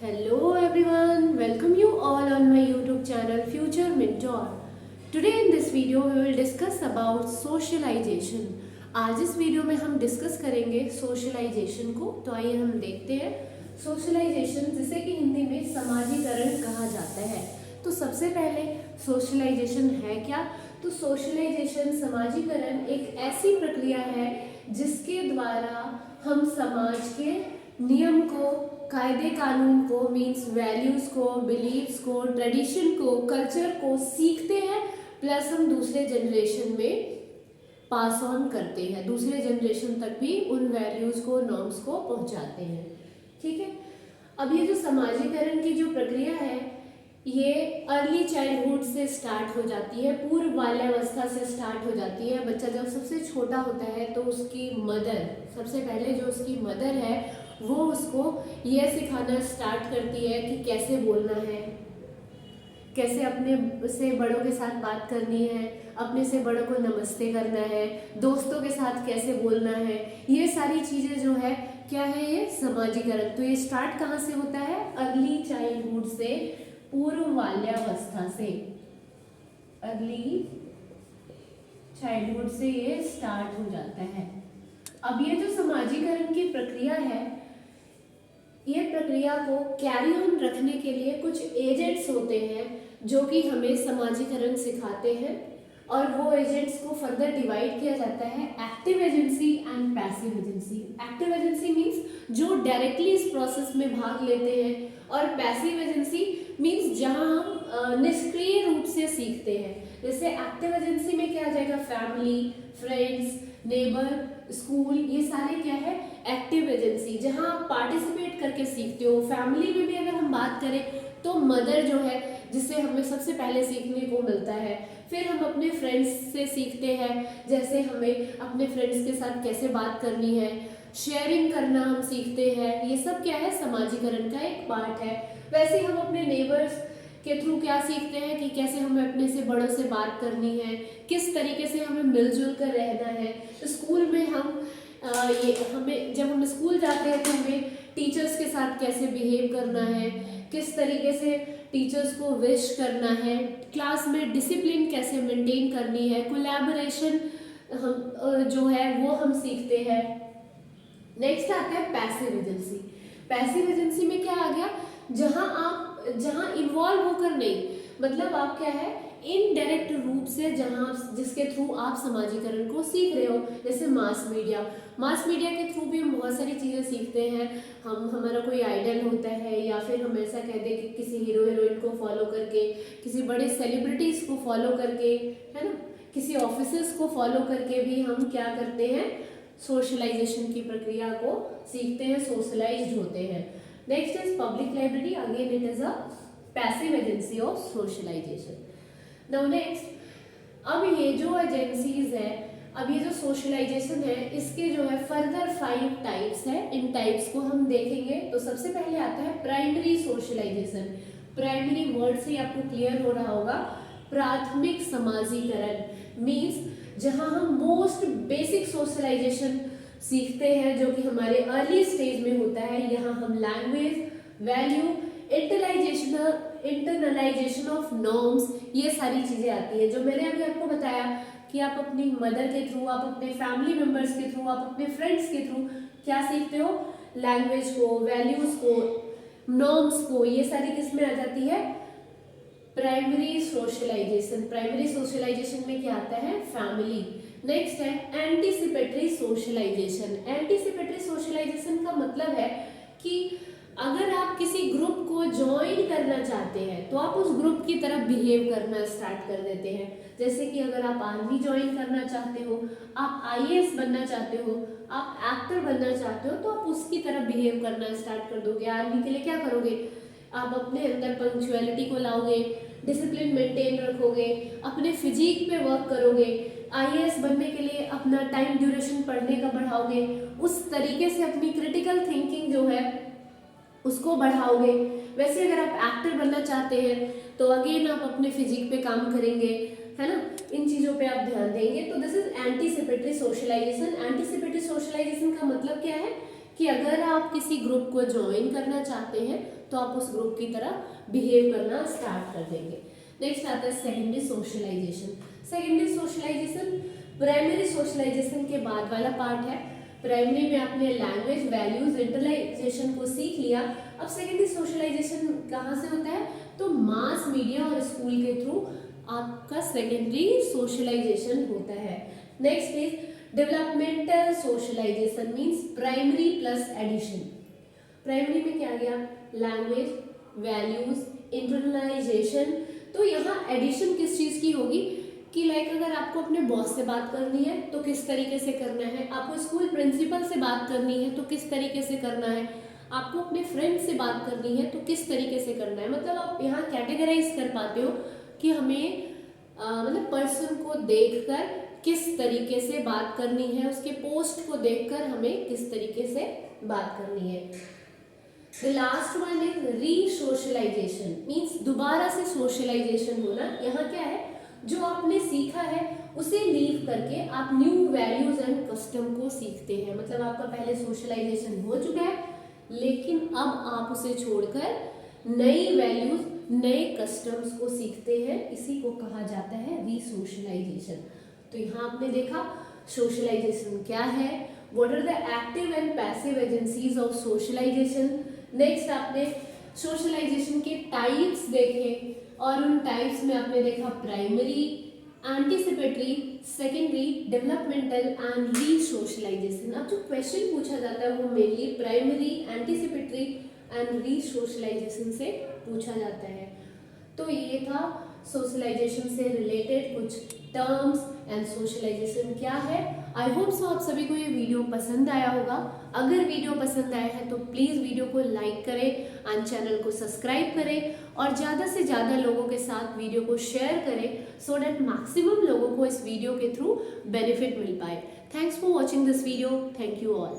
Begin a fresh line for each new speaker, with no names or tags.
Hello everyone, welcome you all on my YouTube channel Future Mentor. Today in this video we will discuss about socialization. आज इस video में हम discuss करेंगे socialisation को। तो आइए हम देखते हैं सोशलाइजेशन, जिसे कि हिंदी में समाजीकरण कहा जाता है। तो सबसे पहले सोशलाइजेशन है क्या? तो सोशलाइजेशन समाजीकरण एक ऐसी प्रक्रिया है जिसके द्वारा हम समाज के नियम को, कायदे कानून को, मीन्स वैल्यूज को, बिलीव्स को, ट्रेडिशन को, कल्चर को सीखते हैं, प्लस हम दूसरे जनरेशन में पास ऑन करते हैं, दूसरे जनरेशन तक भी उन वैल्यूज को, नॉर्म्स को पहुंचाते हैं। ठीक है। अब ये जो समाजीकरण की जो प्रक्रिया है ये अर्ली चाइल्डहुड से स्टार्ट हो जाती है, पूर्व बाल्यावस्था से स्टार्ट हो जाती है। बच्चा जब सबसे छोटा होता है तो उसकी मदर, सबसे पहले जो उसकी मदर है वो उसको ये सिखाना स्टार्ट करती है कि कैसे बोलना है, कैसे अपने से बड़ों के साथ बात करनी है, अपने से बड़ों को नमस्ते करना है, दोस्तों के साथ कैसे बोलना है। ये सारी चीज़ें जो है क्या है, ये समाजीकरण। तो ये स्टार्ट कहाँ से होता है? अर्ली चाइल्डहुड से, पूर्व बाल्यावस्था से, अर्ली चाइल्डहुड से ये स्टार्ट हो जाता है। अब ये जो समाजीकरण की प्रक्रिया है, ये प्रक्रिया को कैरी ऑन रखने के लिए कुछ एजेंट्स होते हैं जो कि हमें समाजीकरण सिखाते हैं, और वो एजेंट्स को फर्दर डिवाइड किया जाता है active agency and passive agency. Active agency means जो डायरेक्टली इस प्रोसेस में भाग लेते हैं, और पैसिव एजेंसी मीन्स जहां हम निष्क्रिय रूप से सीखते हैं। जैसे एक्टिव एजेंसी में क्या आ जाएगा? फैमिली, फ्रेंड्स, नेबर, स्कूल, ये सारे क्या है? एक्टिव एजेंसी, जहां आप पार्टिसिपेट करके सीखते हो। फैमिली में भी अगर हम बात करें तो मदर जो है, जिससे हमें सबसे पहले सीखने को मिलता है। फिर हम अपने फ्रेंड्स से सीखते हैं, जैसे हमें अपने फ्रेंड्स के साथ कैसे बात करनी है, शेयरिंग करना हम सीखते हैं। ये सब क्या है? समाजीकरण का एक पार्ट है। वैसे हम अपने नेबर्स के थ्रू क्या सीखते हैं कि कैसे हमें अपने से बड़ों से बात करनी है, किस तरीके से हमें मिलजुल कर रहना है। स्कूल में हम जब हम स्कूल जाते हैं तो हमें टीचर्स के साथ कैसे बिहेव करना है, किस तरीके से टीचर्स को विश करना है, क्लास में डिसिप्लिन कैसे मेंटेन करनी है, कोलैबोरेशन हम जो है वो हम सीखते हैं। नेक्स्ट आता है पैसिव एजेंसी। पैसिव एजेंसी में क्या आ गया? जहां इन्वॉल्व होकर नहीं, मतलब आप क्या है, इनडायरेक्ट रूप से, जिसके थ्रू आप समाजीकरण को सीख रहे हो। जैसे मास मीडिया के थ्रू भी हम बहुत सारी चीज़ें सीखते हैं। हमारा कोई आइडल होता है, या फिर हम ऐसा कह दें कि किसी हीरो हीरोइन को फॉलो करके, किसी बड़े सेलिब्रिटीज को फॉलो करके, है ना, किसी ऑफिसर्स को फॉलो करके भी हम क्या करते हैं? सोशलाइजेशन की प्रक्रिया को सीखते हैं, सोशलाइज्ड होते हैं। Next is public library, again it is a passive agency of socialisation. Now next, अब ये जो एजेंसीज है, अब ये जो सोशलाइजेशन है, इसके जो है फर्दर 5 टाइप्स है। इन टाइप्स को हम देखेंगे। तो सबसे पहले आता है प्राइमरी सोशलाइजेशन। प्राइमरी वर्ड से आपको क्लियर हो रहा होगा, प्राथमिक समाजीकरण मीन्स जहां हम मोस्ट बेसिक सोशलाइजेशन सीखते हैं, जो कि हमारे अर्ली स्टेज में होता है। यहाँ हम language, value, internalisation of norms, ये सारी चीजें आती है। जो मैंने अभी आपको बताया कि आप अपनी मदर के थ्रू, आप अपने फैमिली मेंबर्स के थ्रू, आप अपने फ्रेंड्स के थ्रू क्या सीखते हो? लैंग्वेज को, वैल्यूज को, नॉर्म्स को। ये सारी किस में आ जाती है? Primary socialisation. प्राइमरी सोशलाइजेशन में क्या आता है? फैमिली। नेक्स्ट है एंटीसिपेटरी सोशलाइजेशन। एंटीसिपेटरी सोशलाइजेशन का मतलब है कि अगर आप किसी ग्रुप को ज्वाइन करना चाहते हैं तो आप उस ग्रुप की तरफ बिहेव करना स्टार्ट कर देते हैं। जैसे कि अगर आप आर्मी ज्वाइन करना चाहते हो, आप आईएएस बनना चाहते हो, आप एक्टर बनना चाहते हो, तो आप उसकी तरफ बिहेव करना स्टार्ट कर दोगे। आर्मी के लिए क्या करोगे? आप अपने अंदर पंक्चुअलिटी को लाओगे, डिसिप्लिन मेंटेन रखोगे, अपने फिजिक पे वर्क करोगे। आईएएस बनने के लिए अपना टाइम ड्यूरेशन पढ़ने का बढ़ाओगे, उस तरीके से अपनी क्रिटिकल थिंकिंग जो है उसको बढ़ाओगे। वैसे अगर आप एक्टर बनना चाहते हैं तो अगेन आप अपने फिजिक पे काम करेंगे, है ना, इन चीज़ों पे आप ध्यान देंगे। तो this is anticipatory socialisation. Anticipatory socialisation का मतलब क्या है कि अगर आप किसी ग्रुप को ज्वाइन करना चाहते हैं तो आप उस ग्रुप की तरह बिहेव करना स्टार्ट कर देंगे। नेक्स्ट आता है secondary socialisation. Secondary socialisation primary socialisation के बाद वाला पार्ट है। प्राइमरी में आपने लैंग्वेज, वैल्यूज, इंटरलाइजेशन को सीख लिया। अब सेकेंडरी सोशलाइजेशन कहाँ से होता है? तो मास मीडिया और स्कूल के थ्रू आपका सेकेंडरी सोशलाइजेशन होता है। Next is developmental socialisation, means primary plus addition. Primary में क्या गया? Language, values, internalisation. तो यहाँ एडिशन किस चीज की होगी कि लाइक अगर आपको अपने बॉस से बात करनी है तो किस तरीके से करना है, आपको स्कूल प्रिंसिपल से बात करनी है तो किस तरीके से करना है, आपको अपने फ्रेंड से बात करनी है तो किस तरीके से करना है। मतलब आप यहाँ कैटेगराइज कर पाते हो कि हमें मतलब पर्सन को देखकर किस तरीके से बात करनी है, उसके पोस्ट को देखकर हमें किस तरीके से बात करनी है। The last one is re-socialization, means दोबारा से सोशलाइजेशन होना। यहाँ क्या है? जो आपने सीखा है उसे लीव करके आप न्यू वैल्यूज एंड कस्टम को सीखते हैं। मतलब आपका पहले सोशलाइजेशन हो चुका है लेकिन अब आप उसे छोड़कर नई वैल्यूज, नए कस्टम्स को सीखते हैं। इसी को कहा जाता है रीसोशलाइजेशन। तो यहाँ आपने देखा सोशलाइजेशन क्या है, what are the active and passive agencies of socialisation. Next आपने सोशलाइजेशन के टाइप्स देखे और उन टाइप्स में आपने देखा primary, anticipatory, secondary, developmental and resocialisation. अब जो क्वेश्चन पूछा जाता है वो mainly primary, anticipatory and resocialisation से पूछा जाता है। तो ये था सोशलाइजेशन से रिलेटेड कुछ टर्म्स एंड सोशलाइजेशन क्या है। आई होप सो आप सभी को ये वीडियो पसंद आया होगा। अगर वीडियो पसंद आया है तो प्लीज़ वीडियो को लाइक करें एंड चैनल को सब्सक्राइब करें और ज़्यादा से ज़्यादा लोगों के साथ वीडियो को शेयर करें सो डैट मैक्सिमम लोगों को इस वीडियो के थ्रू बेनिफिट मिल पाए। Thanks for watching this video. Thank you all.